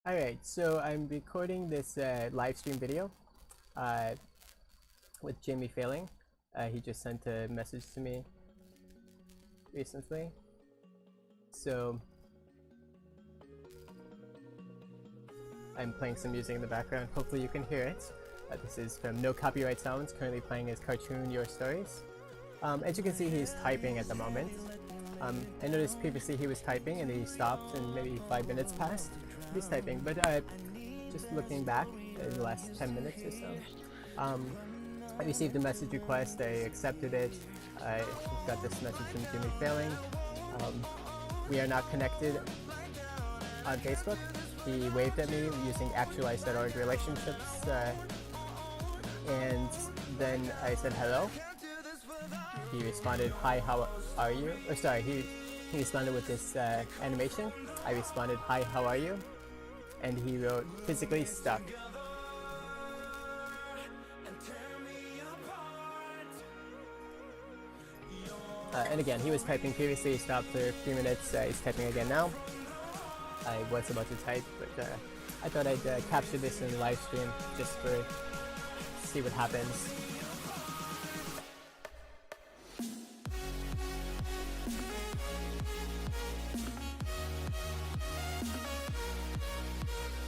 Alright, so I'm recording this live stream video uh, with Jamie Feiling. He just sent a message to me recently. So I'm playing some music in the background. Hopefully you can hear it. This is from No Copyright Sounds, currently playing his cartoon Your Stories. As you can see, he's typing at the moment. I noticed previously he was typing and he stopped and maybe 5 minutes passed. He's typing, but just looking back in the last 10 minutes or so, I received a message request, I accepted it. I got this message from Jimmy Feiling. We are not connected on Facebook. He waved at me using actualize.org relationships, and then I said hello. He responded, "Hi, how are you?" Or sorry, he responded with this animation. I responded, "Hi, how are you?" And he wrote, "Physically stuck." And again, he was typing previously, he stopped for a few minutes, he's typing again now. I was about to type, but I thought I'd capture this in the live stream just for see what happens.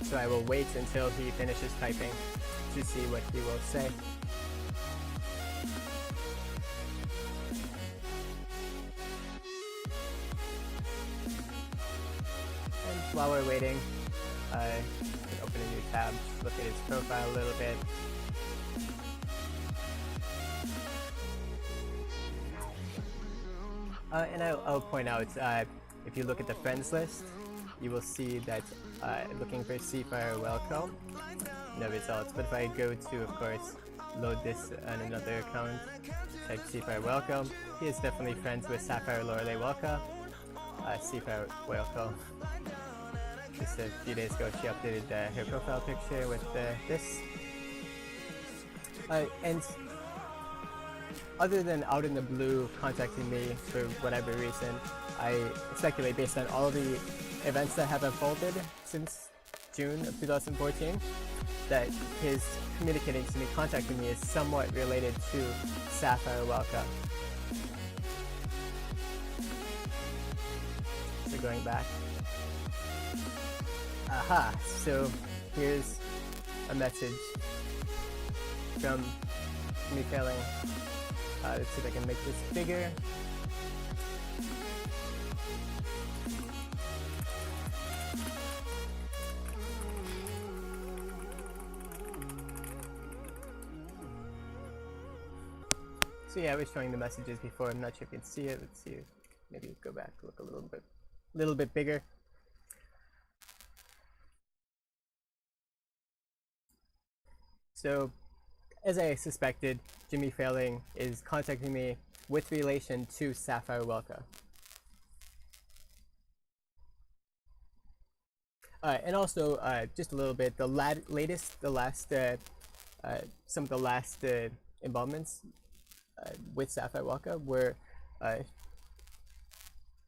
So I will wait until he finishes typing to see what he will say. And while we're waiting, I can open a new tab, look at his profile a little bit. And I'll point out, if you look at the friends list, you will see that looking for Seafire Whaleco, no results. But if I go to, of course, load this on another account, type Seafire Whaleco, he is definitely friends with Sapphire, Lorelei, Welka. Seafire Whaleco. Just a few days ago, she updated her profile picture with this. And other than out in the blue contacting me for whatever reason, I speculate based on all the events that have unfolded since June of 2014 that his communicating to me, contacting me, is somewhat related to Sapphire Welka. So going back. Aha! So here's a message from me Feiling. Let's see if I can make this bigger. So yeah, I was showing the messages before. I'm not sure if you can see it. Let's see. Maybe go back, look a little bit bigger. So, as I suspected, Jimmy Feiling is contacting me with relation to Sapphire Welka. And also, just a little bit, some of the last involvements with Sapphire Welka were,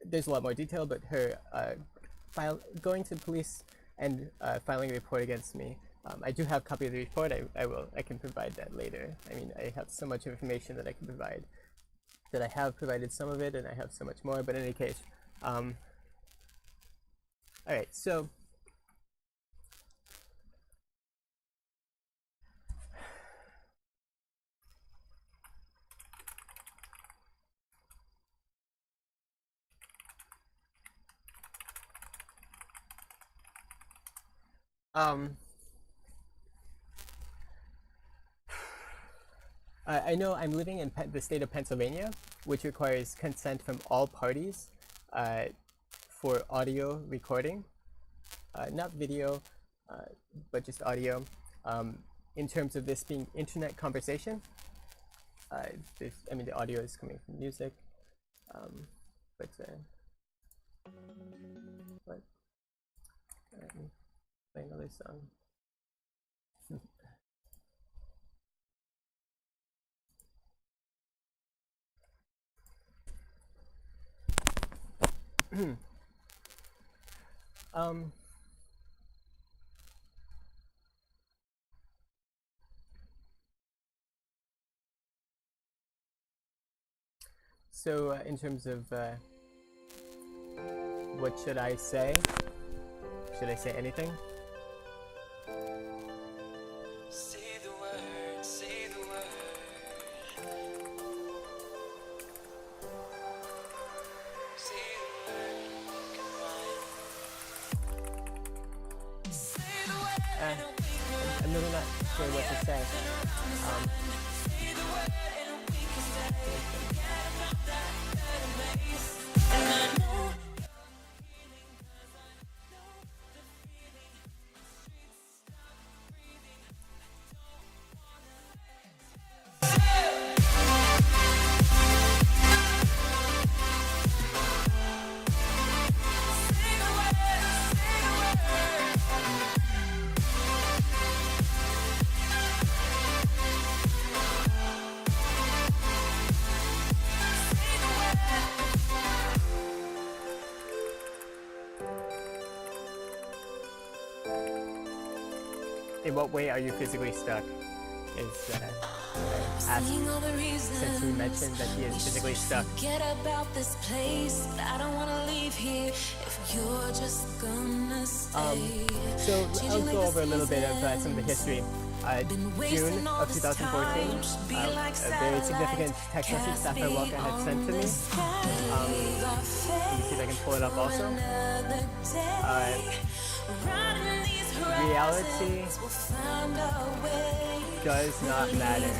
there's a lot more detail, but her going to police and filing a report against me. I do have a copy of the report. I can provide that later. I mean, I have so much information that I can provide, that I have provided some of it, and I have so much more. But in any case, all right. So I know I'm living in the state of Pennsylvania, which requires consent from all parties for audio recording, not video, but just audio. In terms of this being internet conversation, I mean, the audio is coming from music, but what? Let me play another song. So in terms of what should I say? Should I say anything? Say the word, say the word. Say the word, say the word. I'm really not sure what to say. In what way are you physically stuck? Is asked since he mentioned that he is physically stuck. Forget about this place, but I don't want to leave here if you're just gonna stay. So I'll go over a little bit of some of the history. June of 2014, a very significant text message Sapphire Welka had sent to me. Let me see if I can pull it up also. Reality does not matter.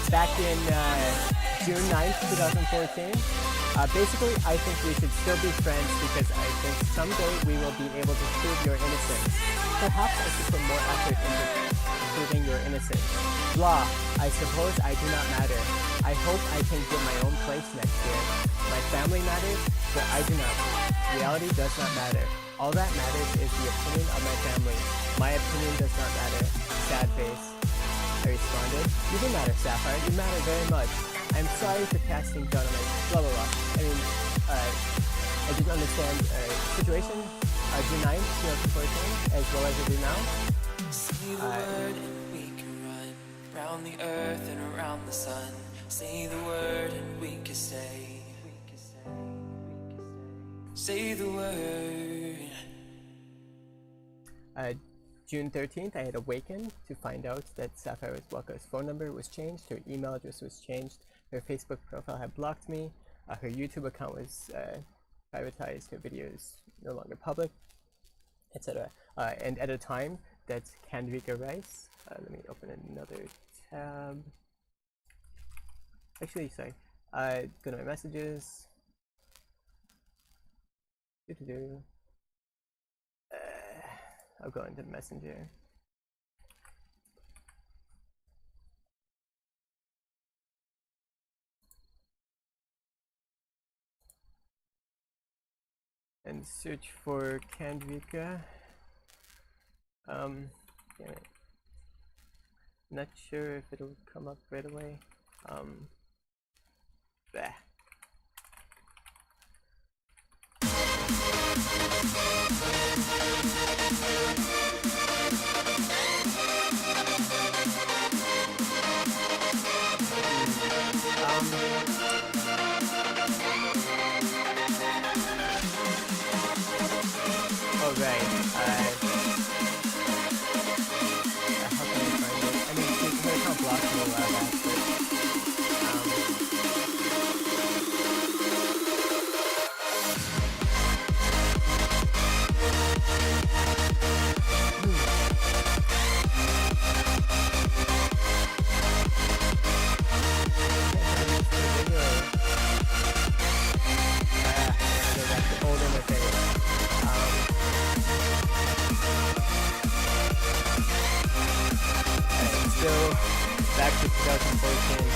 Back in June 9th, 2014, basically I think we should still be friends because I think someday we will be able to prove your innocence. Perhaps I should put more effort into proving your innocence. Blah, I suppose I do not matter. I hope I can get my own place next year. My family matters, but I do not. Reality does not matter. All that matters is the opinion of my family. My opinion does not matter. Sad face. I responded, "You do matter, Sapphire. You matter very much. I'm sorry for casting doubt on my blah blah blah." I mean, I didn't understand situation. June 9th, 2014, as well as I do now. Say the word and we can run round the earth and around the sun. Say the word and we can stay. Say the word. June 13th, I had awakened to find out that Sapphire Welka's phone number was changed, her email address was changed, her Facebook profile had blocked me, her YouTube account was privatized, her videos no longer public, etc. And at a time that Candrika Rice, let me open another tab. Actually, sorry, go to my messages. I'll go into Messenger. And search for Candrika. Damn it. Not sure if it'll come up right away. Bah. Oh right, how can I find it? I mean, her account blocked me a while back, back to 2014.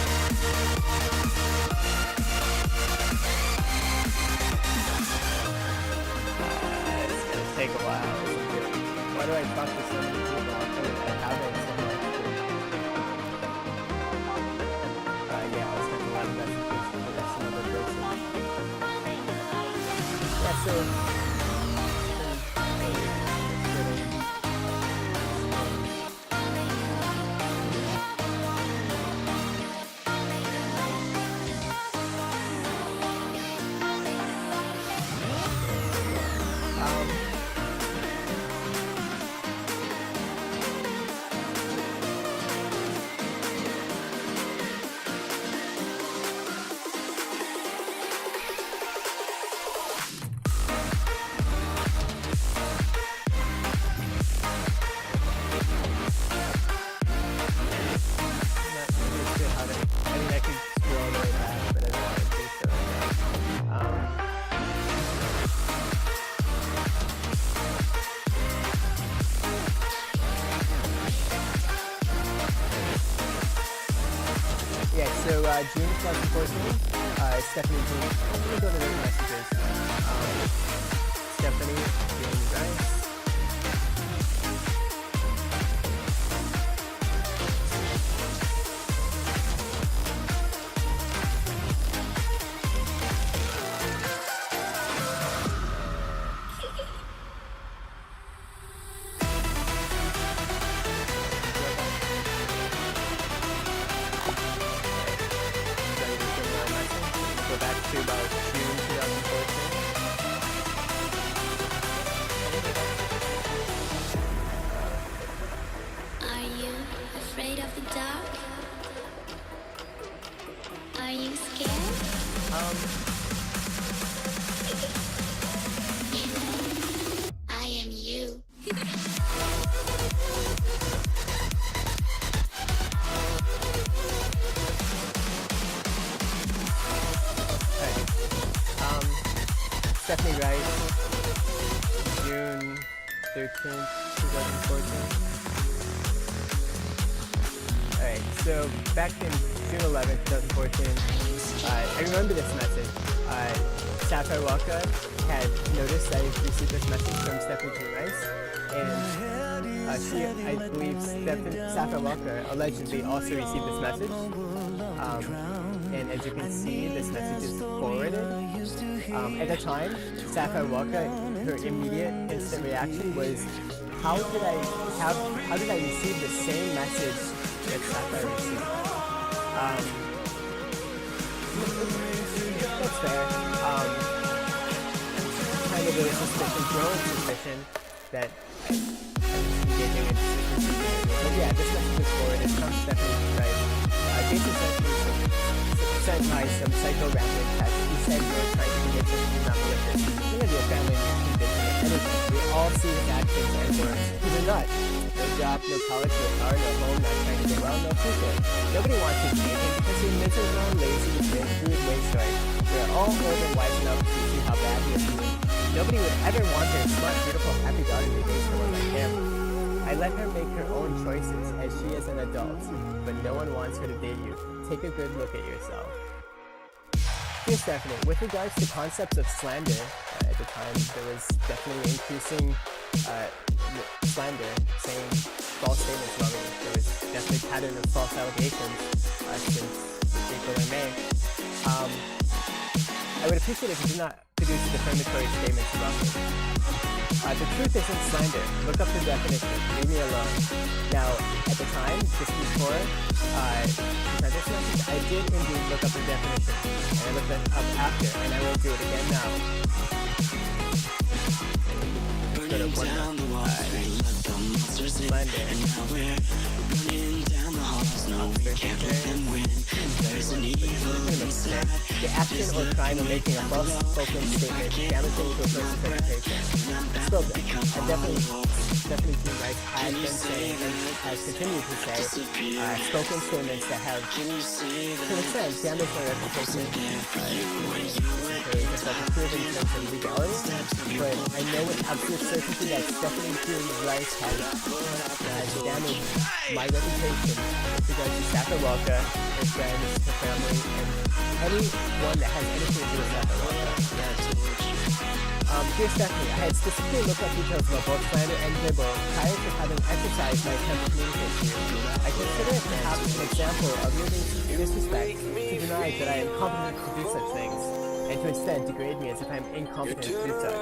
so June 2014, Stephanie June. Let me go to those messages. Stephanie June Rice. Go back to about June 2014. Are you afraid of the dark? Are you scared? I am you. Stephanie Rice, June 13th, 2014. Alright, so back in June 11th, 2014, I remember this message. Sapphire Welka had noticed I received this message from Stephanie June Rice, and she, I believe, Sapphire Welka allegedly also received this message. And as you can see, this message is forwarded. At the time, Sapphire Welka, her immediate instant reaction was, how did I receive the same message that Sapphire received? That's fair. Kind of a suspicion, growing suspicion that I'm engaging in suspicion. But yeah, this message is forwarded from Stephanie Rice. Jason sent my some psycho rambling text. He said you're trying to convince us to not believe this. You're gonna be a family man convincing us anything. We all see his actions and words. He's a nut. No job, no college, no car, no home, not trying to get well, no future. Nobody wants to change him because he's miserable and lazy with his rude ways story. We're all old and wise enough to see how bad he is doing. Nobody would ever want their smart, beautiful, happy daughter to date someone like him. I let her make her own choices as she is an adult, but no one wants her to date you. Take a good look at yourself. Here's Stephanie. With regards to concepts of slander, at the time there was definitely increasing slander, saying false statements about me. There was definitely a pattern of false allegations since April and May. I would appreciate if you did not produce defamatory statements about me. The truth isn't slander. Look up the definition. Leave me alone. Now, at the time, just before this message, I did indeed look up the definition. And I looked it up after, and I will do it again now. Go to one slander. The action or crime of making a false spoken statement damaging to a person's reputation. Spoken. I definitely June Rice has been saying and has continued to say spoken statements that have, to an extent, damaged my reputation. It's like a proven sense of legality, but I know with absolute certainty that Stephanie June Rice has damaged my reputation with regards to Sapphire Welka, her friends, her family, and anyone that has anything to do with Sapphire Welka. Dear Stephanie, I had specifically looked up details about both slander and libel prior to having exercised my attempt to communicate to you. I consider it perhaps an example of your disrespect to deny that I am competent to do such things, and to instead degrade me as if I am incompetent to do such.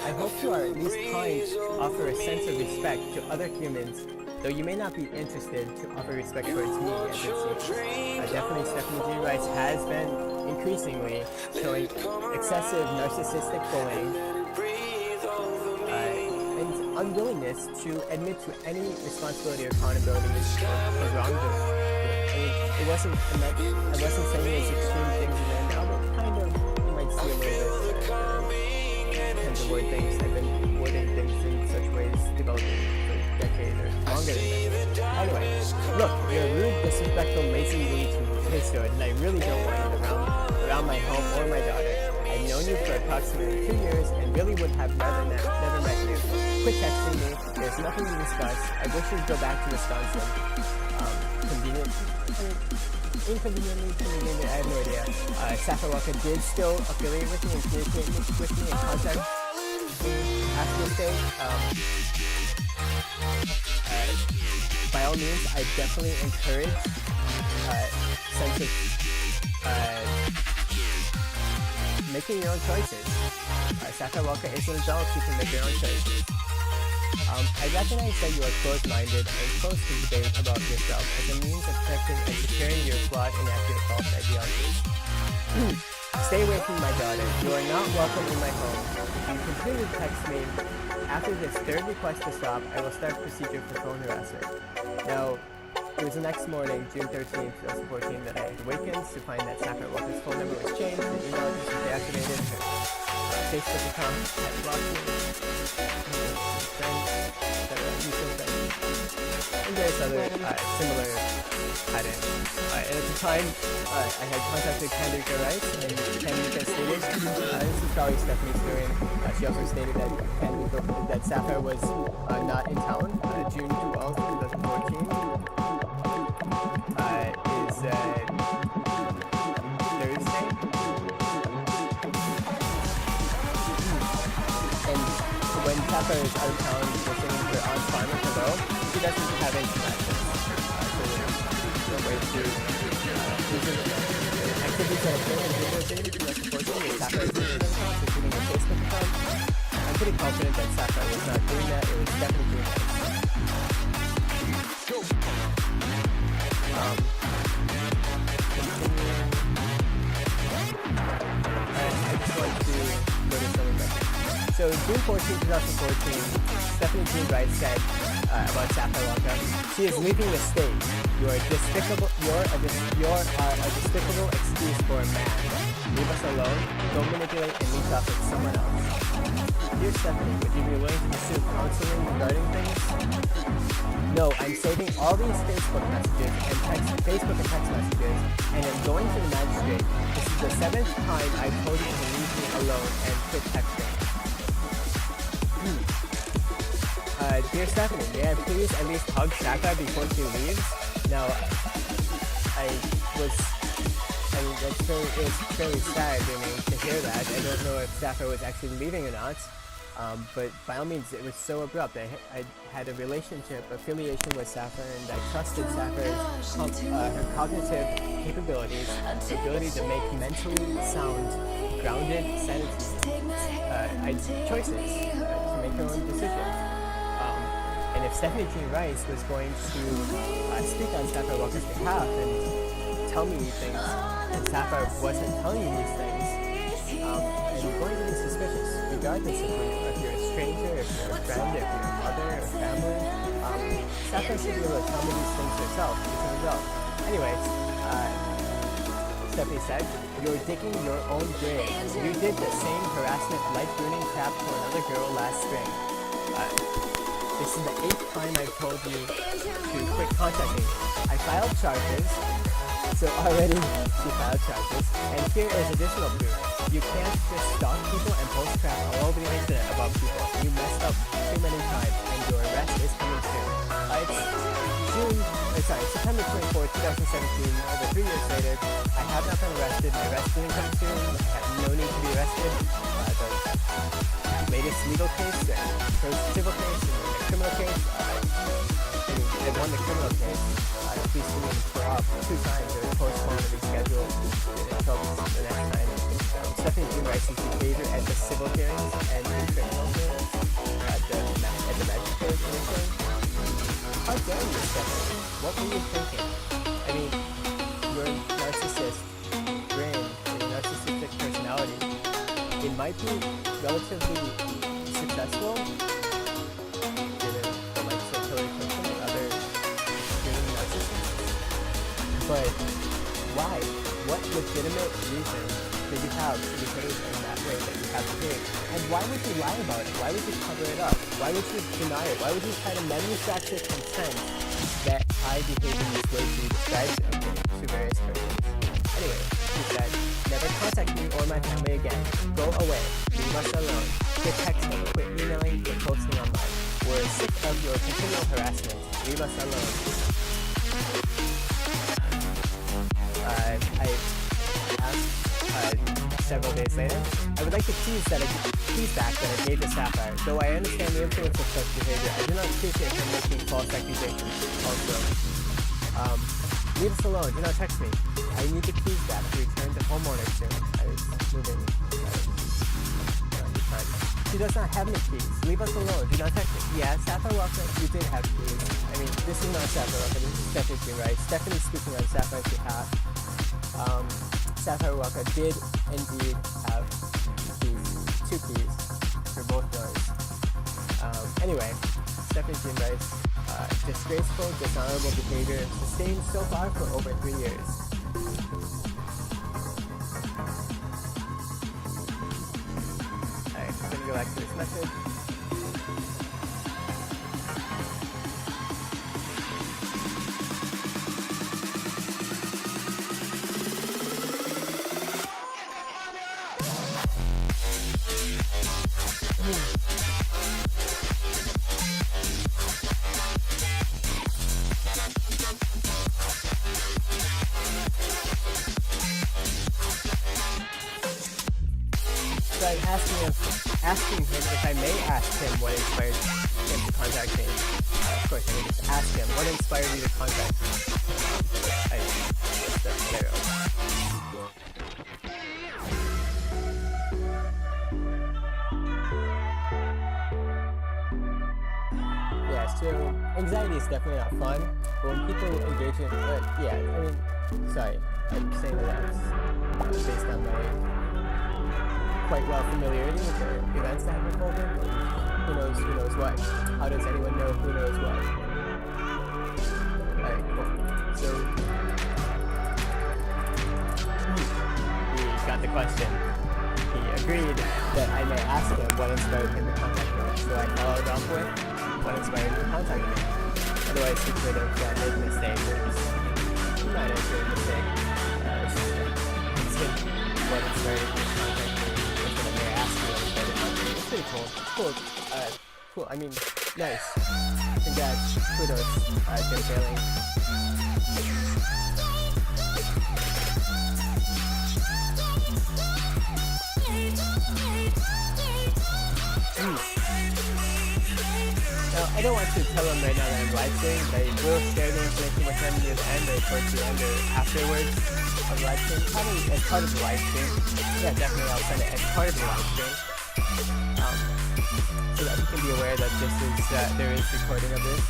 I hope you are at least trying to offer a sense of respect to other humans, though you may not be interested to offer respect towards me as it seems. Definitely Stephanie June Rice has been increasingly showing excessive narcissistic bullying and unwillingness to admit to any responsibility or accountability for wrongdoing. I wasn't saying these extreme things right now, but kind of, you might see a little bit tend to word things. I've been wording things in such ways developing for decades or longer than that. Anyway, look, you're a rude, disrespectful, lazy, Looney Tunes, and I really don't want you around my home or my daughter. I I've known you for approximately 2 years and really would have never met you. Quit texting me. There's nothing to discuss. I wish you'd go back to Wisconsin. Inconveniently convenient, I have no idea. Sapphire Welka did still affiliate with me and communicate with me and contact after this day. By all means, I definitely encourage sense of making your own choices. Sapphire Welka is an adult, you can make your own choices. I recognize that you are closed-minded and close to debate about yourself as a means of protecting and securing your flawed, inaccurate, false ideologies. Stay away from my daughter. You are not welcome in my home. If you continue to text me after this third request to stop, I will start procedure for phone harassment. Now, it was the next morning, June 13, 2014, that I awakened to find that Sapphire Welka's phone number was changed, the email address was deactivated, her Facebook account had blocked me, and various other similar patterns. And at the time, I had contacted Candida Rice, and Candida stated, this is probably Stephanie's hearing, she also stated that Sapphire was not in town. June 12, 2014 is Thursday. And when Sapphire is out of town listening to Aunt's Farm in Hello, she doesn't have any connections. So the way to activities that appear in video data to us unfortunately is Sapphire's Instagram account, including her Facebook account. I'm pretty confident that Sapphire was not doing that, it was definitely doing that. I just want to go to something back. So June 14, 2014, Stephanie Jean Wright said about Sapphire Welka, she is leaving the state. You are despicable. You're a despicable excuse for a man. Leave us alone. Don't manipulate and leech off with someone else. Dear Stephanie, would you be willing to pursue counseling regarding things? No, I'm saving all these Facebook messages and text messages, and I'm going to the magistrate. This is the 7th time I've told you to leave me alone and quit texting. Dear Stephanie, may I please at least hug Sapphire before she leaves? Now, it's fairly sad to hear that. I don't know if Sapphire was actually leaving or not, but by all means, it was so abrupt. I had a relationship, affiliation with Sapphire, and I trusted Sapphire's her cognitive capabilities, the ability to make mentally sound, grounded choices, to make her own decisions. And if Stephanie Jean Rice was going to speak on Sapphire Welka's behalf and tell me things, and Sapphire wasn't telling me these things, I'm going to be suspicious, regardless if you're a stranger, if you're a friend, if you're a mother or family. Sapphire should be able to tell me these things herself as a result. Anyways, Stephanie said, you're digging your own grave. You did the same harassment, light ruining crap to another girl last spring. This is the 8th time I've told you to quit contacting me. I filed charges, so already she filed charges, and here is additional proof. You can't just stalk people and post crap all over the internet about people. You messed up too many times, and your arrest is coming soon. It's September 24, 2017, over 3 years later. I have not been arrested. My arrest didn't come soon. I have no need to be arrested. The latest legal case, the first civil case, and the criminal case. I won the criminal case. Police sued for 2 times. It was postponed and rescheduled until the next time. Stephanie Jean Rice's behavior at the civil hearings and the criminal hearings at the magistrate hearing. How dare you, Stephanie? What were you thinking? I mean, your narcissist brain, your narcissistic personality, it might be relatively successful, given the likes of Hillary Clinton and other extreme narcissists. But why? What legitimate reason do you have to behave in that way that you have behaved? And why would you lie about it? Why would you cover it up? Why would you deny it? Why would you try to manufacture consent that I behave in this way to describe to various persons? Anyway, he said, never contact me or my family again. Go away. Leave us alone. Quit texting. Quit emailing. Quit posting online. We're sick of your continual harassment. Leave us alone. I asked several days later, I would like the keys back that I gave to Sapphire. Though I understand the influence of such behavior, I do not appreciate him making false accusations. Also, leave us alone. Do not text me. I need the keys back to return to homeowner soon. I was moving time. She does not have any keys. Leave us alone. Do not text me. Yeah, Sapphire Welka, you did have keys. I mean, this is not Sapphire Welka. This is Stephanie Rice. Stephanie speaking on Sapphire's behalf. Sapphire Welka did indeed have keys, 2 keys for both doors. Anyway, Stephanie Jean Rice, disgraceful, dishonorable behavior sustained so far for over 3 years. Alright, I'm gonna go back to this message. So I'm asking him if I may ask him what inspired him to contact me. Of course, I can just ask him what inspired you to contact me. Yeah, so anxiety is definitely not fun, but when people engage in, sorry, I'm saying that that's based on my quite well familiarity with the events that have unfolded. Who knows what? How does anyone know who knows what? Alright, cool. So, he got the question. He agreed that I may ask him what inspired him to contact me. So I followed up with what inspired him to contact me. Otherwise, he could have made a mistake. He might have made a mistake. It's just what inspired him to contact me. It's pretty cool. Cool. I mean, nice. Congrats. Kudos. Jim Feiling. Now, I don't want to tell him right now that I'm live streaming, but I will share the information with him near the end or towards the end or afterwards of the live stream. Probably as part of the live stream. Yeah, definitely I'll send it as part of the live stream. So that he can be aware that this is, there is recording of this.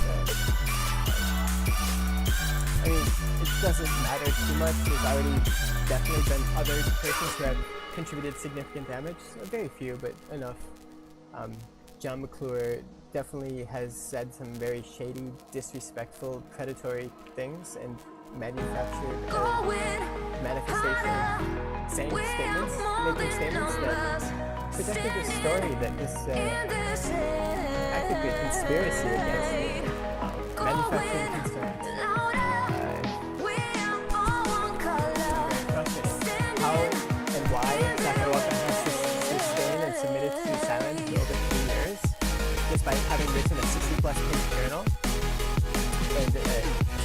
I mean, it doesn't matter too much. There's already definitely been other persons who have contributed significant damage. So very few, but enough. John McClure definitely has said some very shady, disrespectful, predatory things and manufactured manifestation, saying statements, making statements that projected this story that this practically a conspiracy against me, manufacturing concerns. How and why Sapphire Welka has sustained and submitted to silence for over 3 years, despite having written a 60-plus page journal and a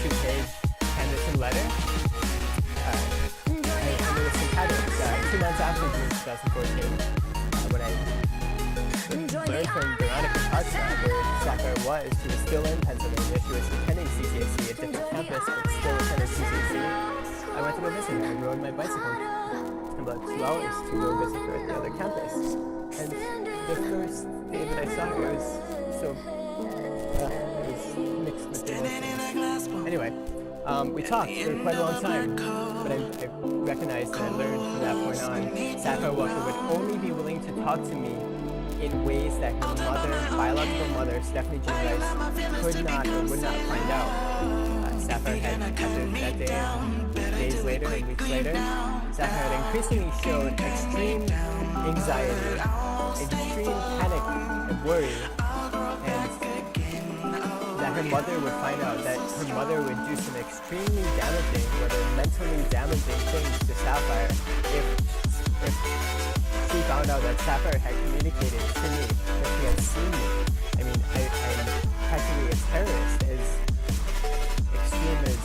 2-page handwritten letter. I noticed some patterns 2 months after June 2014. When I learned from Veronica Parkside where Sapphire was, she was still in Pennsylvania. She was attending CCAC, a different campus, but still attended CCAC. I went to go visit her. I rode my bicycle about 2 hours to go visit her at the other campus. And the first day that I saw her, it was so it was mixed with emotions. Anyway, we talked for quite a long time, but I recognized and I learned from that point on, Sapphire Welka would only be willing to talk to me in ways that her mother, biological mother, Stephanie Jean Rice, could not or would not find out. Sapphire had, after that day, days later and weeks later, Sapphire had increasingly showed extreme anxiety, extreme panic and worry, and that her mother would find out, that her mother would do some extremely damaging, whether mentally damaging things to Sapphire if she found out that Sapphire had communicated to me that she had seen me. I mean, I'm practically a terrorist, as extreme as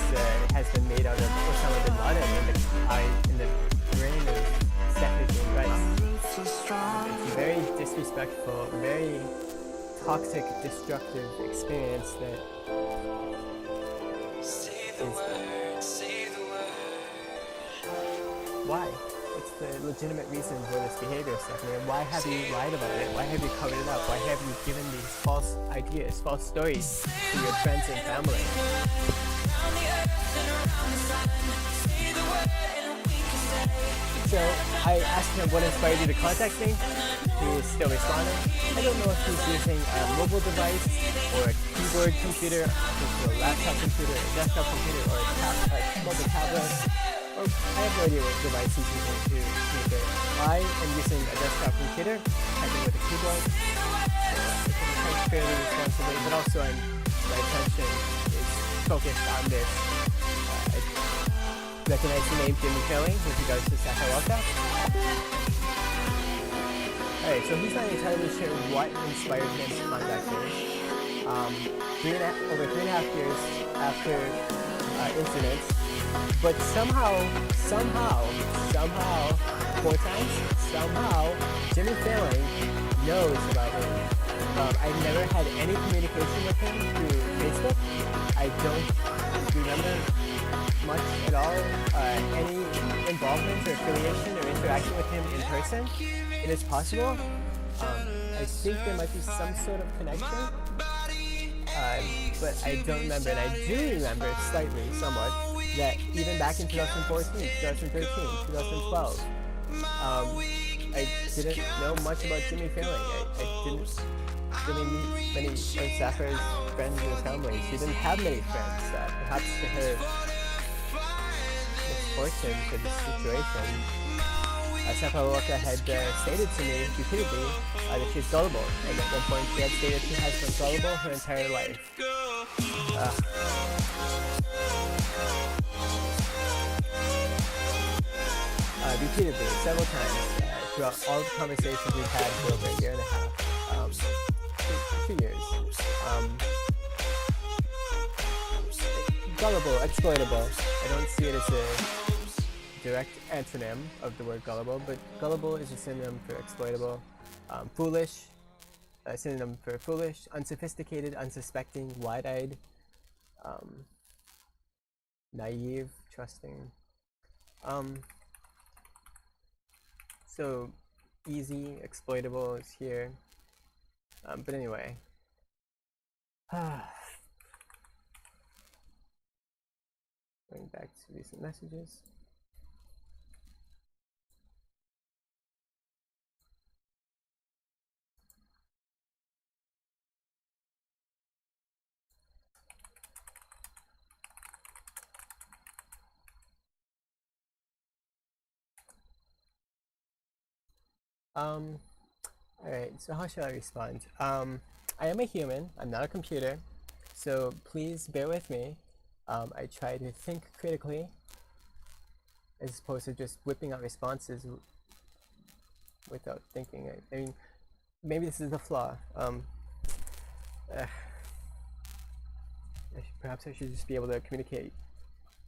has been made out of Osama bin Laden in the brain of Sapphire Rice. It's a very disrespectful, very toxic, destructive experience that Say the word. Why? What's the legitimate reason for this behavior, Stephanie? And why have you lied about it? Why have you covered it up? Why have you given these false ideas, false stories to your friends and family? So I asked him what inspired you to contact me. He is still responding. I don't know if he's using a mobile device or a keyboard computer, or a laptop computer, a desktop computer, or a mobile tablet. Or I have no idea what device he's using to communicate. I am using a desktop computer, typing with a keyboard. I can type fairly responsibly, but also my attention is focused on this. Recognize the name Jimmy Feiling with regards to Welka. Alright, so he's not entirely sure what inspired him to contact me. Over 3.5 years after incidents, but somehow, 4 times, Jimmy Feiling knows about me. I've never had any communication with him through Facebook. I don't remember much at all, any involvement or affiliation or interaction with him in person. It is possible. I think there might be some sort of connection, but I don't remember. And I do remember slightly, somewhat, that even back in 2014, 2013, 2012, I didn't know much about Jimmy Feiling. I didn't really meet many of Sapphire's friends or family. She didn't have many friends. Perhaps to her misfortune for this situation, Sapphire had stated to me repeatedly that she's gullible, and at one point she had stated she has been gullible her entire life. Repeatedly, several times, throughout all the conversations we've had for over a year and a half, 2 years. Gullible, exploitable. I don't see it as a direct antonym of the word gullible, but gullible is a synonym for exploitable. Foolish, a synonym for foolish. Unsophisticated, unsuspecting, wide-eyed, naive, trusting. So easy, exploitable is here. But anyway. Going back to recent messages. Alright, so how should I respond? I am a human, I'm not a computer, so please bear with me. I try to think critically, as opposed to just whipping out responses without thinking. I mean, maybe this is the flaw. Perhaps I should just be able to communicate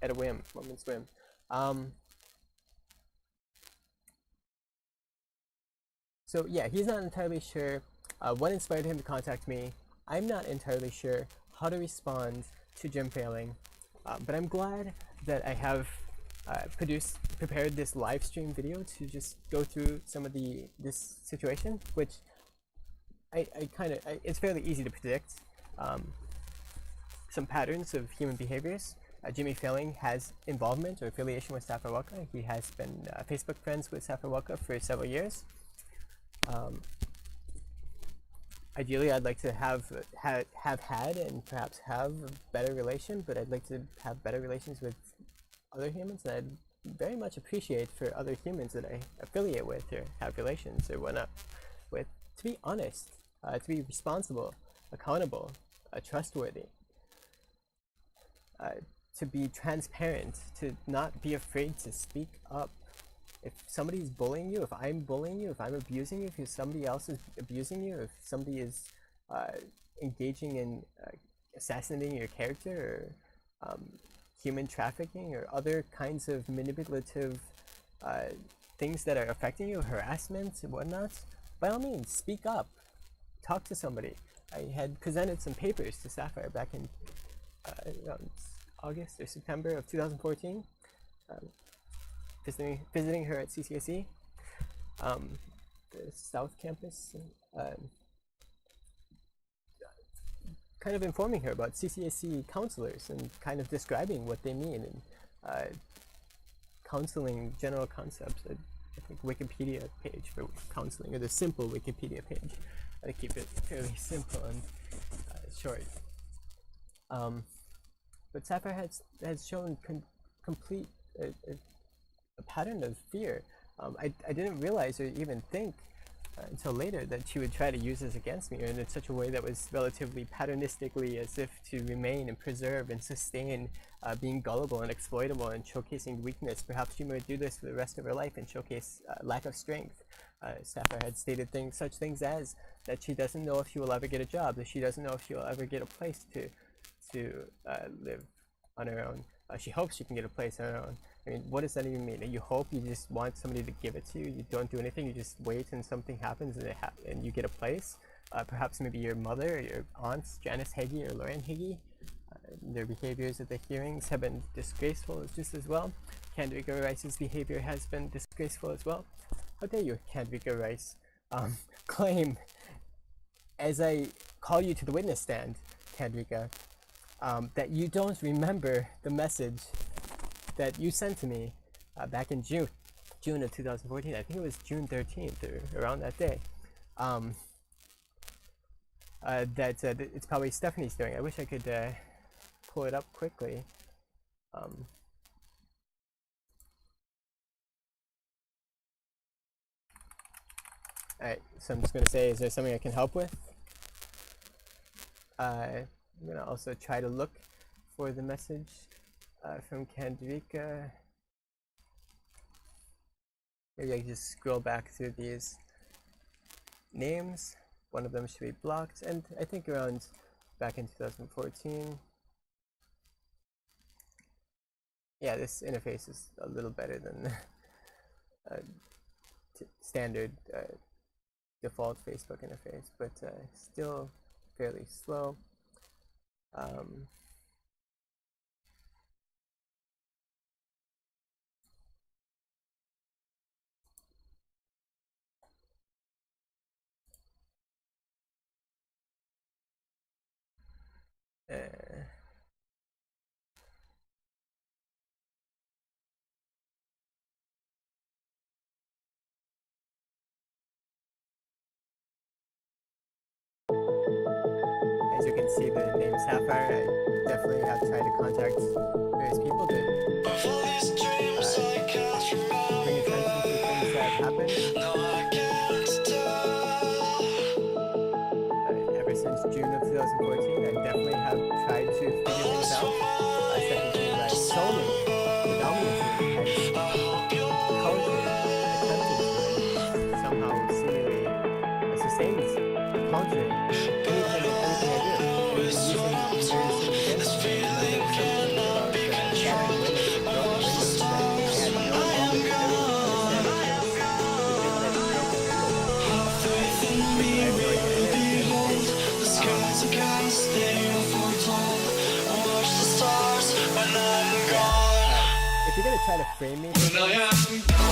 at a whim, moment's whim. So yeah, he's not entirely sure what inspired him to contact me. I'm not entirely sure how to respond to Jim Feiling, but I'm glad that I have prepared this live stream video to just go through some of this situation, which it's fairly easy to predict some patterns of human behaviors. Jimmy Feiling has involvement or affiliation with Sapphire. He has been Facebook friends with Sapphire for several years. Ideally, I'd like to have had and perhaps have a better relation, but I'd like to have better relations with other humans, and I'd very much appreciate for other humans that I affiliate with or have relations or whatnot with to be honest, to be responsible, accountable, trustworthy. to be transparent, to not be afraid to speak up. If somebody's bullying you, if I'm bullying you, if I'm abusing you, if somebody else is abusing you, if somebody is engaging in assassinating your character, or human trafficking, or other kinds of manipulative things that are affecting you, harassment and whatnot, by all means, speak up. Talk to somebody. I had presented some papers to Sapphire back in around August or September of 2014, visiting her at CCSE, the South Campus, kind of informing her about CCSE counselors and kind of describing what they mean, and counseling general concepts. I think Wikipedia page for counseling, or the simple Wikipedia page. I keep it fairly simple and short. But Sapphire has shown complete a pattern of fear. I didn't realize or even think until later that she would try to use this against me, or in such a way that was relatively patternistically, as if to remain and preserve and sustain being gullible and exploitable and showcasing weakness. Perhaps she might do this for the rest of her life and showcase lack of strength. Sapphire had stated such things as that she doesn't know if she will ever get a job, that she doesn't know if she will ever get a place to live on her own. She hopes she can get a place on her own. I mean, what does that even mean? You hope? You just want somebody to give it to you? You don't do anything? You just wait and something happens and you get a place? Perhaps maybe your mother or your aunts, Janice Hagee or Lauren Hagee, their behaviors at the hearings have been disgraceful just as well. Candrika Rice's behavior has been disgraceful as well. How dare you, Candrika Rice, claim, as I call you to the witness stand, Candrika, that you don't remember the message that you sent to me back in June of 2014. I think it was June 13th or around that day. That it's probably Stephanie's doing. I wish I could pull it up quickly. Alright, so I'm just going to say, is there something I can help with? I'm going to also try to look for the message from Candrika. Maybe I can just scroll back through these names. One of them should be blocked, and I think around back in 2014. Yeah, this interface is a little better than standard default Facebook interface, but still fairly slow. As you can see, the name Sapphire, I definitely have tried to contact various people to bring attention to things that happened. Ever since June of 2014, I definitely have tried to figure things out. Second thing that solely, predominantly, has countered, attempted to somehow seemingly sustain countering anything and everything I do. And using various things against me. Shattering windows and broken windows that I had no longer been able to understand because the thing that broke the window. Have faith in me, we will behold the skies are cast, they are foretold. Watch the stars when I'm gone. If you're gonna try to frame me, When I am gone.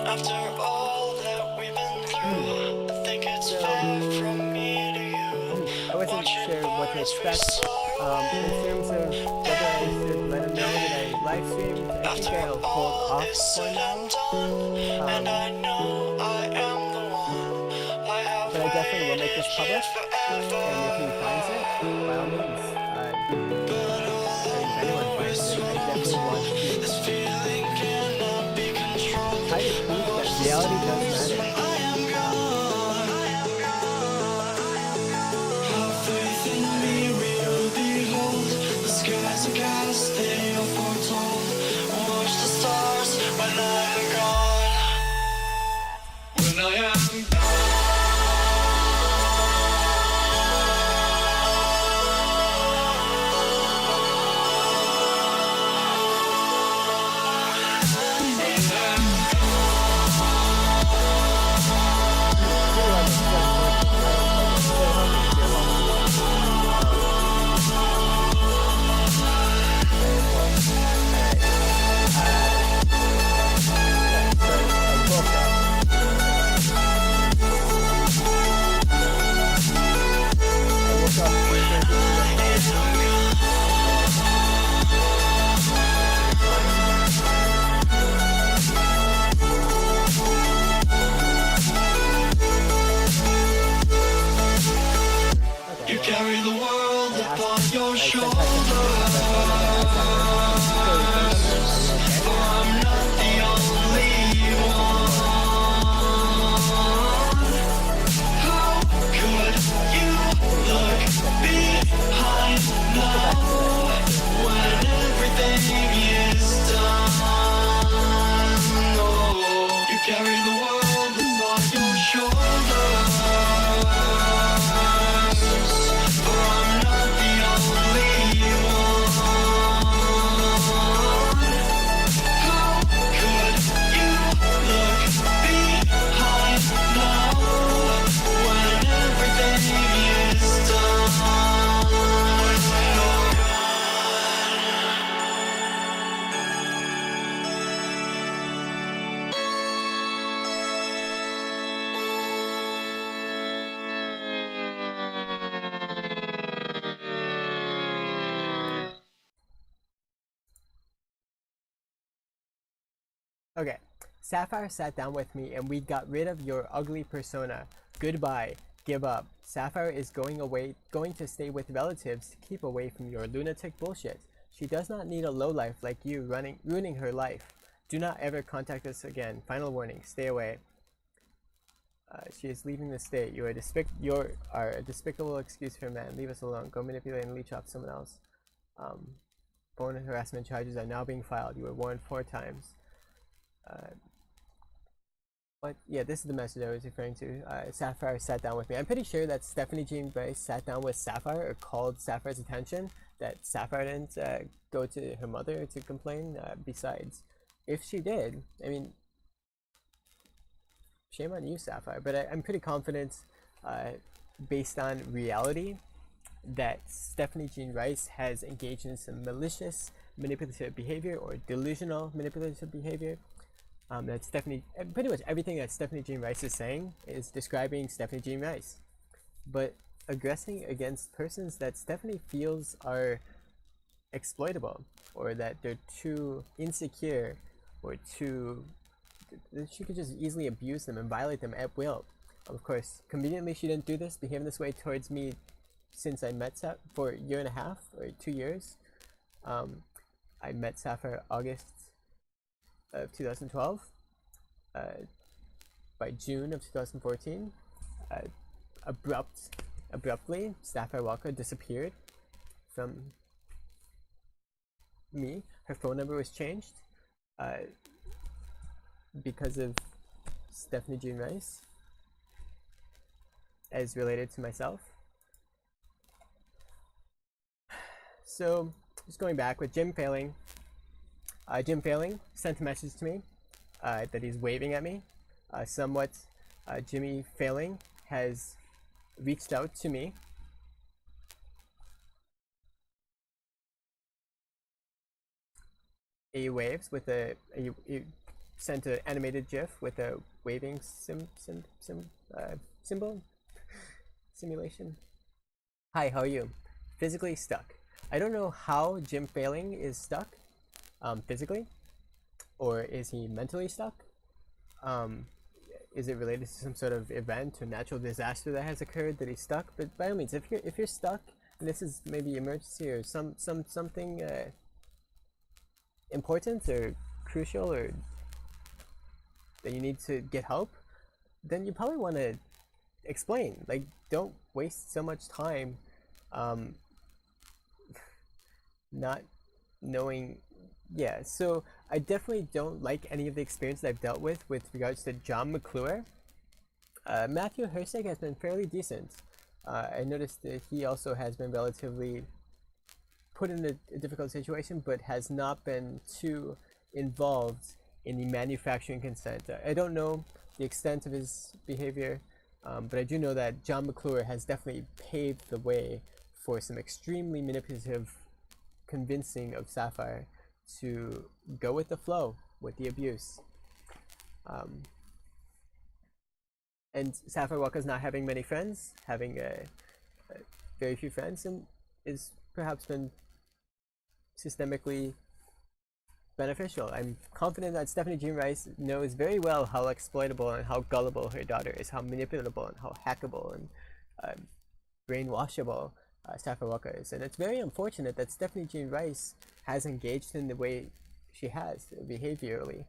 After all that we've been through, I think it's fair from me to you. I wasn't sure what to expect in terms of whether I should let him know that I live streamed. I think I'll hold off for now. And I know I am the one. I have But I definitely will make this public. forever. And if he finds it, by all means, if anyone finds it, I definitely want to This feeling cannot be controlled. try to prove that reality does matter. I am gone. Have faith in me, real behold. The skies are cast, they are foretold. Watch the stars when I'm gone. When I am gone. You carry the world upon your shoulders. For I'm not the only one. How could you look behind now when everything is done? Oh, you carry the world upon your shoulders. Okay, Sapphire sat down with me and we got rid of your ugly persona. Goodbye, give up. Sapphire is going to stay with relatives to keep away from your lunatic bullshit. She does not need a lowlife like you ruining her life. Do not ever contact us again. Final warning, stay away. She is leaving the state. You are a despicable excuse for a man. Leave us alone. Go manipulate and leech off someone else. Phone harassment charges are now being filed. You were warned 4 times. But yeah, this is the message I was referring to. Sapphire sat down with me. I'm pretty sure that Stephanie Jean Bryce sat down with Sapphire or called Sapphire's attention that Sapphire didn't go to her mother to complain. Besides, if she did, I mean, shame on you, Sapphire. But I'm pretty confident, based on reality, that Stephanie Jean Rice has engaged in some malicious manipulative behavior or delusional manipulative behavior. That Stephanie, pretty much everything that Stephanie Jean Rice is saying is describing Stephanie Jean Rice, but aggressing against persons that Stephanie feels are exploitable, or that they're too insecure, or she could just easily abuse them and violate them at will. Of course, conveniently she didn't do this, behaving this way towards me since I met Sapphire for a year and a half, or 2 years. I met Sapphire August of 2012. By June of 2014, abruptly, Sapphire Welka disappeared from me. Her phone number was changed because of Stephanie Jean Rice, as related to myself. So, just going back with Jim Feiling. Jim Feiling sent a message to me that he's waving at me. Somewhat, Jimmy Feiling has reached out to me. He waves with he sent an animated GIF with a waving symbol simulation. Hi, how are you? Physically stuck. I don't know how Jim Feiling is stuck physically, or is he mentally stuck? Is it related to some sort of event or natural disaster that has occurred that he's stuck? But by all means, if you're stuck and this is maybe emergency or something important or crucial, or that you need to get help, then you probably want to explain. Like, don't waste so much time not knowing. Yeah, so I definitely don't like any of the experience that I've dealt with regards to John McClure. Matthew Herseg has been fairly decent. I noticed that he also has been relatively put in a difficult situation, but has not been too involved in the manufacturing consent. I don't know the extent of his behavior, but I do know that John McClure has definitely paved the way for some extremely manipulative convincing of Sapphire to go with the flow with the abuse. And Sapphire Welka is not having many friends, having very few friends, and is perhaps been systemically beneficial. I'm confident that Stephanie Jean Rice knows very well how exploitable and how gullible her daughter is, how manipulable and how hackable and brainwashable Sapphire Welka is. And it's very unfortunate that Stephanie Jean Rice has engaged in the way she has behaviorally.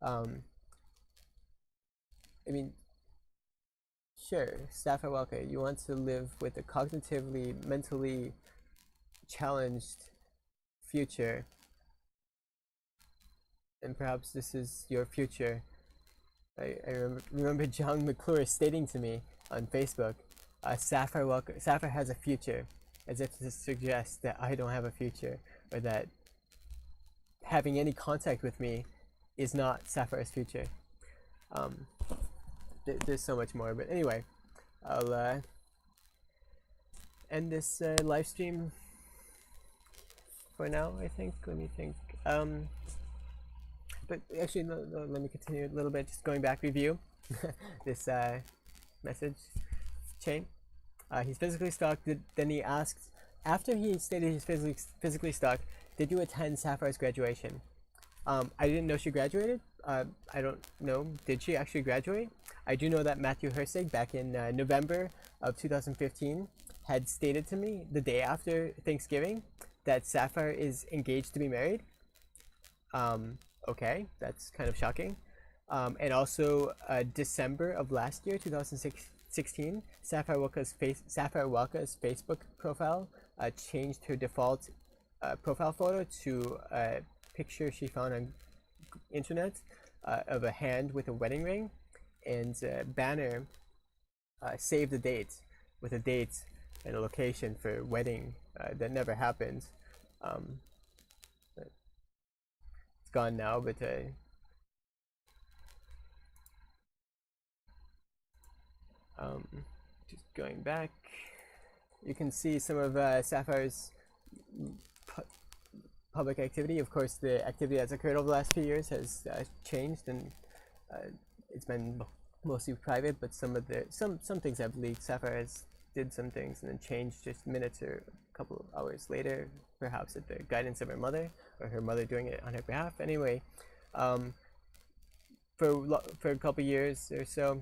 I mean, sure, Sapphire Welka, you want to live with a cognitively, mentally challenged future, and perhaps this is your future. I remember John McClure stating to me on Facebook, Sapphire has a future, as if to suggest that I don't have a future, or that having any contact with me is not Sapphire's future. There's so much more, but anyway, I'll end this live stream for now, I think. Let me think. But actually, no, let me continue a little bit, just going back review this message chain. He's physically stuck. Then he asked, after he stated he's physically stuck, did you attend Sapphire's graduation? I didn't know she graduated. I don't know. Did she actually graduate? I do know that Matthew Hersig, back in November of 2015, had stated to me the day after Thanksgiving that Sapphire is engaged to be married. Okay, that's kind of shocking. And also, December of last year, 2016, Sapphire Welka's Facebook profile changed her default profile photo to a picture she found on internet of a hand with a wedding ring, and a banner save the date, with a date and a location for a wedding that never happened. It's gone now, but just going back, you can see some of Sapphire's public activity. Of course, the activity that's occurred over the last few years has changed, and it's been mostly private, but some things have leaked. Sapphire has did some things and then changed just minutes or a couple of hours later, perhaps at the guidance of her mother, or her mother doing it on her behalf. Anyway, for a couple years or so,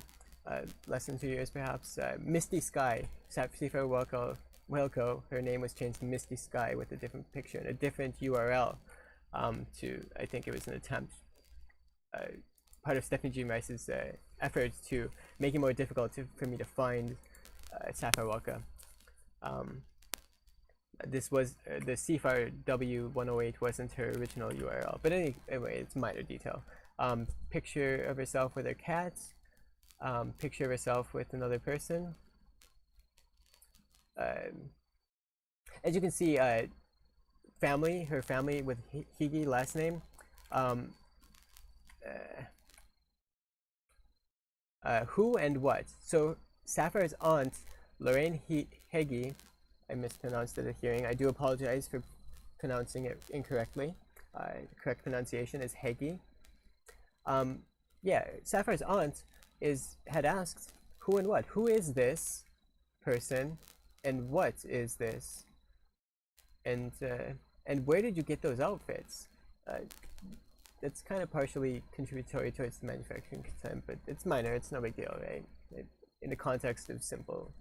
less than 2 years perhaps, Misty Sky, Seafire Whaleco, her name was changed to Misty Sky with a different picture and a different URL, to, I think it was an attempt, part of Stephanie G. Rice's efforts to make it more difficult for me to find Sapphire Welka. This was the Seafire W108 wasn't her original URL, but anyway, it's minor detail. Picture of herself with her cat, picture of herself with another person. As you can see, her family with Higi last name. Who and what? So Sapphire's aunt, Lorraine Hegi, I mispronounced it at hearing. I do apologize for pronouncing it incorrectly. The correct pronunciation is Hegi. Yeah, Sapphire's aunt had asked who and what. Who is this person, and what is this? And where did you get those outfits? It's kind of partially contributory towards the manufacturing content, but it's minor. It's no big deal, right? In the context of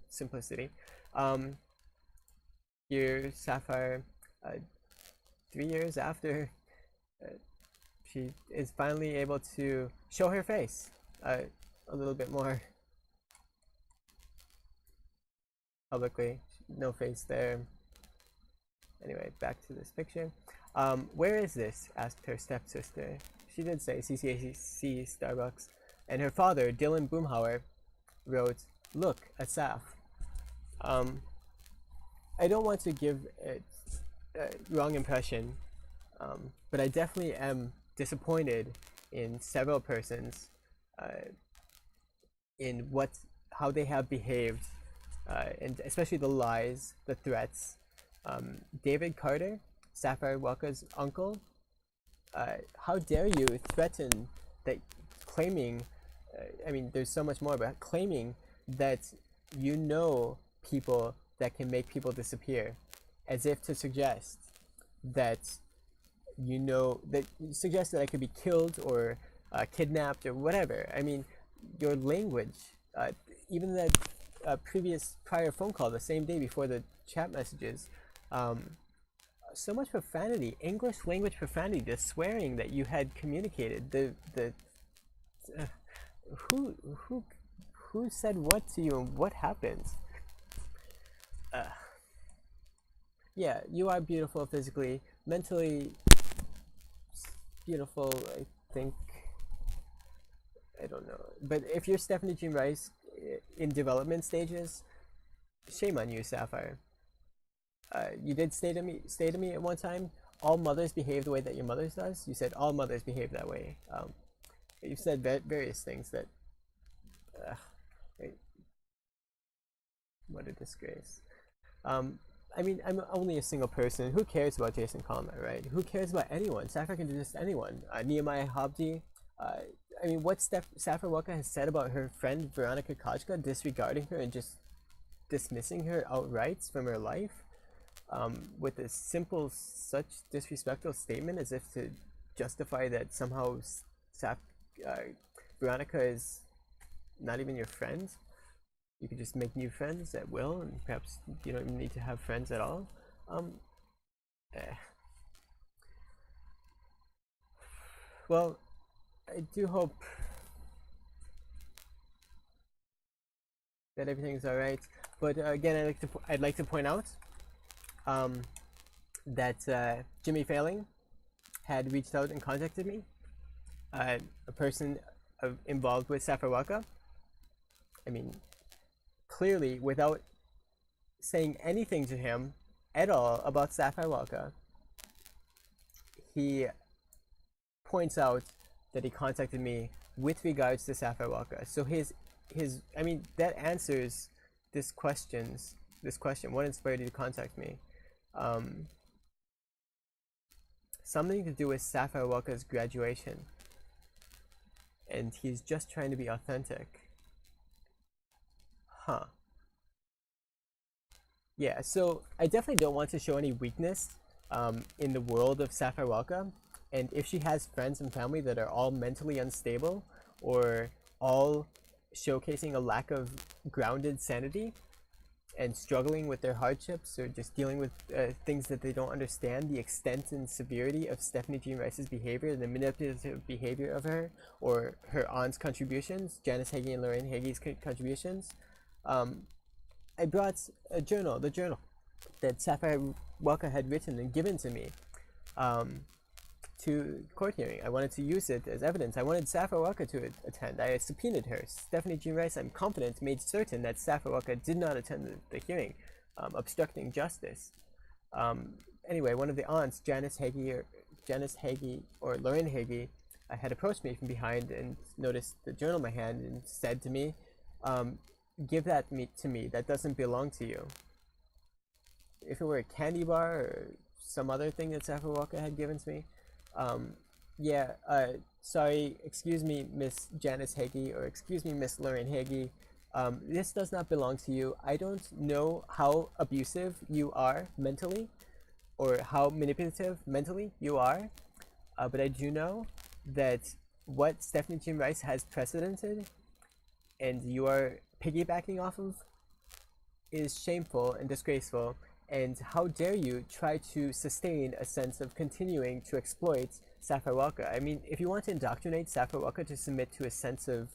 simplicity. Here, Sapphire, 3 years after, she is finally able to show her face a little bit more publicly. No face there. Anyway, back to this picture. Where is this? Asked her stepsister. She did say CCAC Starbucks. And her father, Dylan Boomhauer, wrote, "Look, a Saf." I don't want to give a wrong impression, but I definitely am disappointed in several persons in how they have behaved, and especially the lies, the threats. David Carter, Sapphire Welka's uncle, how dare you threaten that, claiming, I mean, there's so much more, but claiming that you know people that can make people disappear, as if to suggest that suggest that I could be killed or kidnapped or whatever. I mean, your language, even that prior phone call the same day before the chat messages, so much profanity, English language profanity, the swearing that you had communicated, who said what to you and what happened? Yeah, you are beautiful physically, mentally beautiful, I think. I don't know. But if you're Stephanie Jean Rice in development stages, shame on you, Sapphire. You did say to me at one time, all mothers behave the way that your mother's does. You said all mothers behave that way. You've said various things that, what a disgrace. I mean, I'm only a single person. Who cares about Jason Kama, right? Who cares about anyone? Sapphire can do this to anyone. Nehemiah Habdi. I mean, what Sapphire Welka has said about her friend Veronica Kajka, disregarding her and just dismissing her outright from her life, with a simple, such disrespectful statement, as if to justify that somehow Veronica is not even your friend. You could just make new friends at will, and perhaps you don't even need to have friends at all. Well, I do hope that everything's all right. But again, I'd like to point out that Jimmy Feiling had reached out and contacted me, a person involved with Sapphire Welka. I mean, clearly, without saying anything to him at all about Sapphire Welka, he points out that he contacted me with regards to Sapphire Welka. So I mean, that answers this question, what inspired you to contact me? Something to do with Sapphire Welka's graduation. And he's just trying to be authentic. Huh. Yeah, so I definitely don't want to show any weakness in the world of Sapphire Welka. And if she has friends and family that are all mentally unstable, or all showcasing a lack of grounded sanity and struggling with their hardships, or just dealing with things that they don't understand, the extent and severity of Stephanie Jean Rice's behavior, the manipulative behavior of her, or her aunt's contributions, Janice Hagee and Lorraine Hagee's contributions, I brought the journal that Sapphire Welka had written and given to me to court hearing. I wanted to use it as evidence. I wanted Sapphire Welka to attend. I subpoenaed her. Stephanie Jean Rice, I'm confident, made certain that Sapphire Welka did not attend the hearing, obstructing justice. Anyway, one of the aunts, Janice Hagee or Lorraine Hagee, had approached me from behind and noticed the journal in my hand and said to me, give that to me, that doesn't belong to you. If it were a candy bar or some other thing that Sapphire Welka had given to me, Yeah, sorry, excuse me, Miss Janice Hagee, or excuse me, Miss Lauren Hagee. This does not belong to you. I don't know how abusive you are mentally, or how manipulative mentally you are, but I do know that what Stephanie Jean Rice has precedented and you are piggybacking off of is shameful and disgraceful, and how dare you try to sustain a sense of continuing to exploit Sapphire Welka. I mean, if you want to indoctrinate Sapphire Welka to submit to a sense of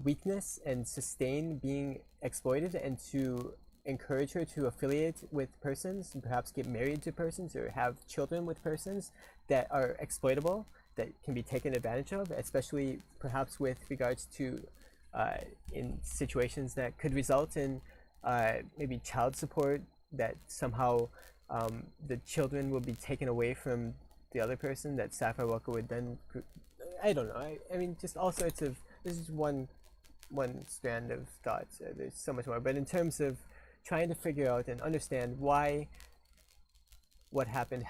weakness and sustain being exploited, and to encourage her to affiliate with persons and perhaps get married to persons or have children with persons that are exploitable, that can be taken advantage of, especially perhaps with regards to in situations that could result in maybe child support, that somehow the children will be taken away from the other person, that Sapphire Welka would then, I don't know, I mean, just all sorts of, this is one strand of thought. There's so much more, but in terms of trying to figure out and understand why what happened,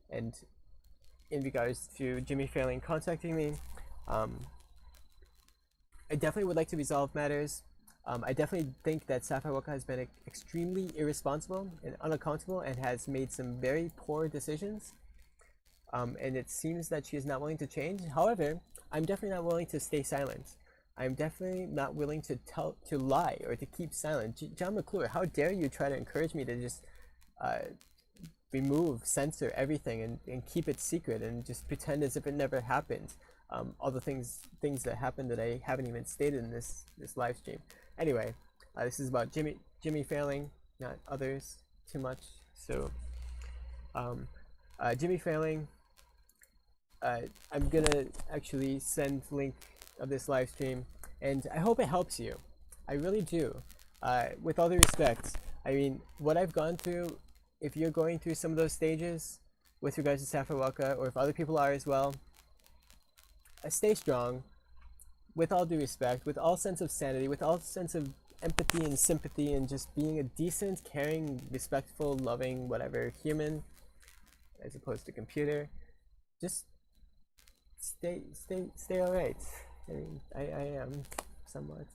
and in regards to Jimmy Feiling contacting me, I definitely would like to resolve matters. I definitely think that Sapphire Welka has been extremely irresponsible and unaccountable and has made some very poor decisions. And it seems that she is not willing to change. However, I'm definitely not willing to stay silent. I'm definitely not willing to lie or to keep silent. John McClure, how dare you try to encourage me to just censor everything and keep it secret and just pretend as if it never happened. All the things that happened that I haven't even stated in this live stream. Anyway, this is about Jimmy Feiling, not others too much. So, Jimmy Feiling, I'm gonna actually send link of this live stream, and I hope it helps you. I really do. With all due respect, I mean, what I've gone through, if you're going through some of those stages with regards to Sapphire Welka, or if other people are as well, stay strong, with all due respect, with all sense of sanity, with all sense of empathy and sympathy, and just being a decent, caring, respectful, loving, whatever, human, as opposed to computer. Just stay alright. I mean, I am somewhat.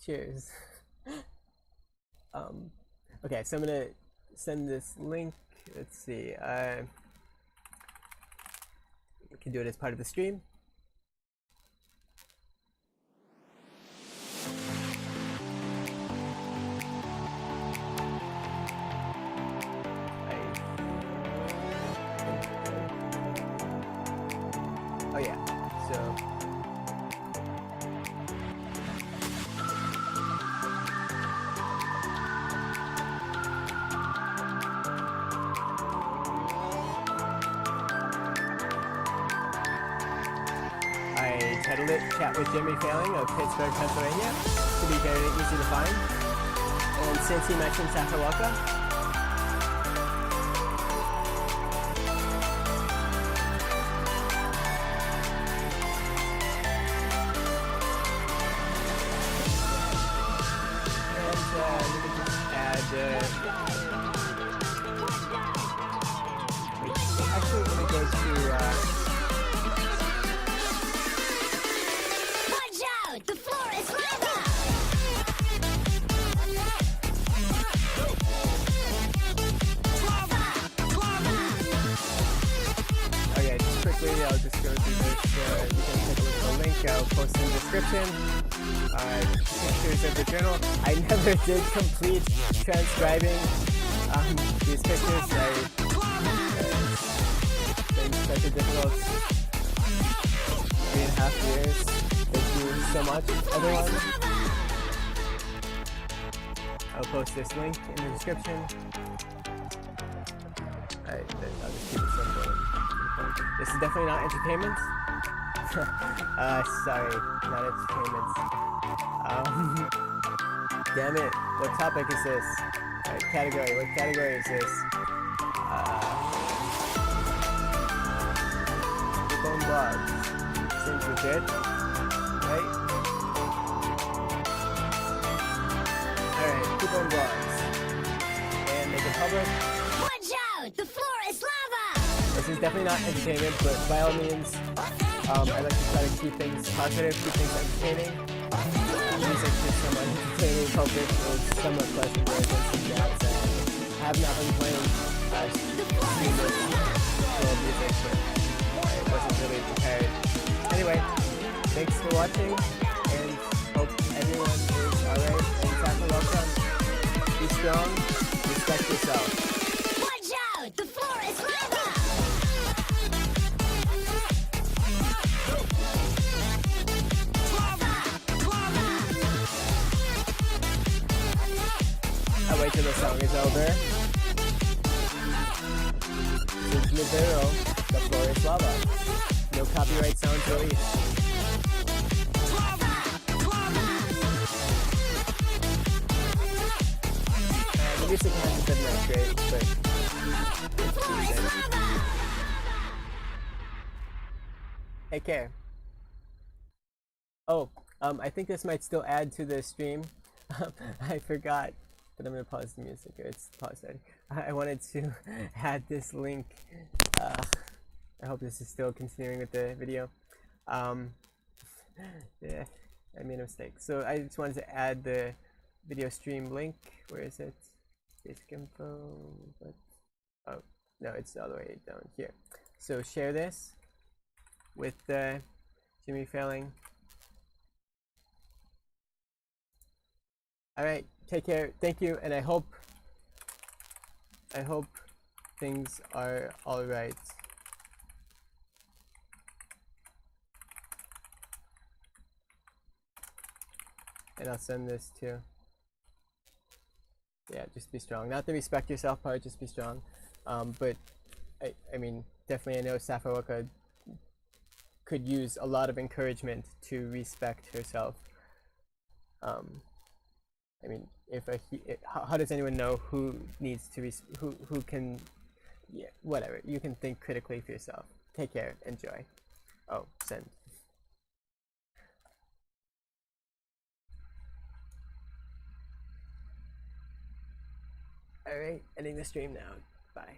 Cheers. Okay, so I'm gonna send this link. Let's see. We can do it as part of the stream. Oh yeah, so I titled it Chat with Jimmy Feiling of Pittsburgh, Pennsylvania, to be very easy to find. And since he mentioned Sapphire Welka, actually, let me go to Watch out! The floor is lava! oh yeah, just quickly, I'll just go through this. You can take a look at the link. I'll post in the description. Pictures of the journal. I never did complete transcribing these pictures. Been such a difficult 3.5 years. Thank you so much, everyone. I'll post this link in the description. Alright, I'll just keep it simple. This is definitely not entertainment. Sorry, not entertainment. Damn it, what topic is this? Alright, category, what category is this? Bone blogs. Seems legit, right? Alright. people in blogs and make it public. Watch out! The floor is lava! This is definitely not entertainment, but by all means, I like to try to keep things positive, keep things entertaining. Music is somewhat entertaining, focus is somewhat pleasant, whereas some jazz. I have not been playing streamers full music, but I wasn't really prepared. Anyway, thanks for watching, and hope everyone is alright, and Sapphire, welcome. Be strong, respect yourself. Watch out! The floor is lava! I'll wait till the song is over. Since Libero, the floor is lava. No copyright sounds released. The music hasn't been that great, but it's decent. Take care. Oh, I think this might still add to the stream. I forgot, but I'm gonna pause the music. It's paused already. I wanted to add this link. I hope this is still continuing with the video. Yeah, I made a mistake. So I just wanted to add the video stream link. Where is it? Basic info. But, oh no, it's all the way down here. So share this with Jimmy Feiling. All right, take care. Thank you, and I hope things are all right. And I'll send this too. Yeah, just be strong. Not the respect yourself part, just be strong. But I mean, definitely I know Sapphire Welka could use a lot of encouragement to respect herself. I mean, how does anyone know who needs to who can, yeah, whatever. You can think critically for yourself. Take care. Enjoy. Oh, send. Alright, ending the stream now. Bye.